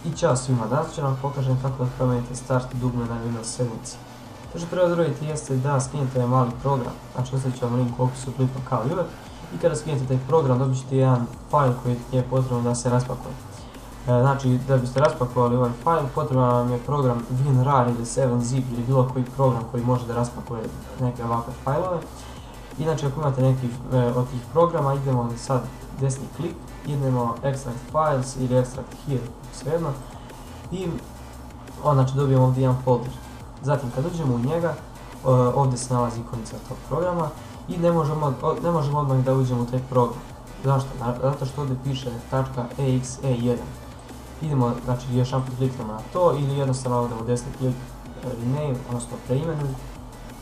I ćao svima, danas ću vam pokažem kako da promijenite start dugme na Windows 7. To što treba da uradite jeste da skinete mali program, znači ostavit ću vam link u opisu klipa kao i uvek. I kada skinete taj program dobit ćete jedan fajl koji je potrebno da se raspakuje. Znači da biste raspakovali ovaj fajl potreban vam je program WinRAR ili 7zip ili bilo koji program koji može da raspakuje neke ovakve fajlove. Inače ako imate neki od tih programa idemo sad desni klik, idemo extract files ili extract here, svejedno, i znači dobijemo ovdje jedan folder. Zatim kad uđemo u njega, ovdje se nalazi ikonica tog programa i ne možemo odmah da uđemo u taj program. Zašto? Zato što ovdje piše .exe1. Idemo, znači još jedan kliknemo na to ili jednostavno ovdje u desni klik rename, odnosno preimenuj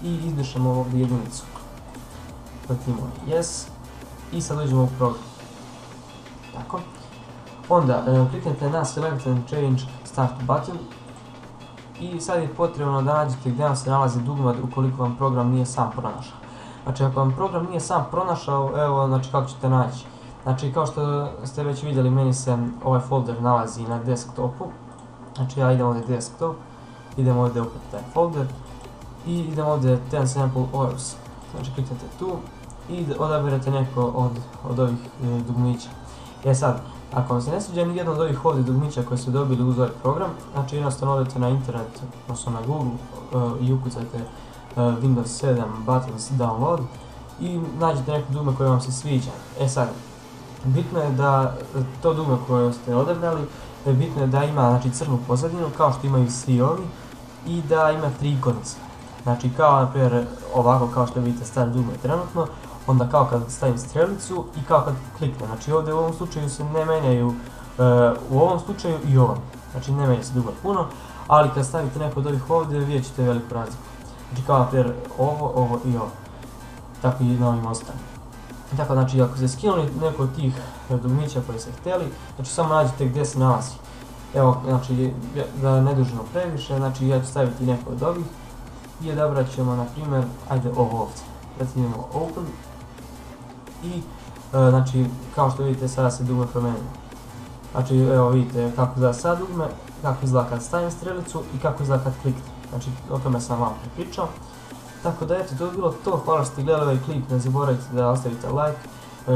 i izbrišemo ovdje jedinicu. Kliknimo yes i sad uđemo u program. Tako. Onda kliknete na select and change start button i sad je potrebno da nađete gdje vam se nalazi dugme ukoliko vam program nije sam pronašao. Znači ako vam program nije sam pronašao, evo znači kako ćete naći. Znači kao što ste već vidjeli, meni se ovaj folder nalazi na desktopu. Znači ja idem ovdje desktop, idem ovdje opet taj folder i idem ovdje 10 sample OS. Znači kliknete tu i odabirate neko od ovih dugmića. Sad, ako vam se ne sviđa nijedno od ovih ovdje dugmića koje ste dobili uz ovaj program, znači jednostavno odete na internet, odnosno na Google i ukucajte Windows 7 buttons download i nađete neko dugme koje vam se sviđa. Sad, bitno je da to dugme koje ste odabrali, bitno je da ima znači, crnu pozadinu kao što imaju svi ovi i da ima 3 ikonice. Znači kao na primjer ovako kao što vidite start dugme trenutno, onda kao kad stavim strelicu i kao kad kliknem. Znači ovdje u ovom slučaju se ne menjaju, u ovom slučaju i ovom. Znači ne menja se dugme puno, ali kad stavite neko od ovih ovdje vidjet ćete veliku razliku. Znači kao na primjer ovo i ovo. Tako i na ovim ostalim. Tako znači ako ste skinuli neko od tih dugmića koje ste htjeli, znači samo nađete gdje se nalazi. Evo znači da ne dužimo previše, znači ja ću staviti neko od ovih i odabrat ćemo na primjer, ajde ovo ovdje. Zatim idemo open i znači kao što vidite sada se dugme promijenilo. Znači evo vidite kako izgleda sad dugme, kako izgleda kad stavim strelicu i kako izgleda kad kliknem. Znači o tome sam vam prepričao. Tako da eto, to je bilo to, hvala što ste gledali ovaj klip, ne zaboravite da ostavite like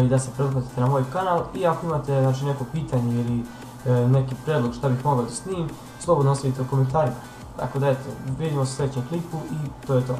i da se pretplatite na moj kanal i ako imate znači, neko pitanje ili neki predlog šta bih mogao da snimim, slobodno ostavite u komentarima. Tako da eto, vidimo se u sljedećem klipu i to je to.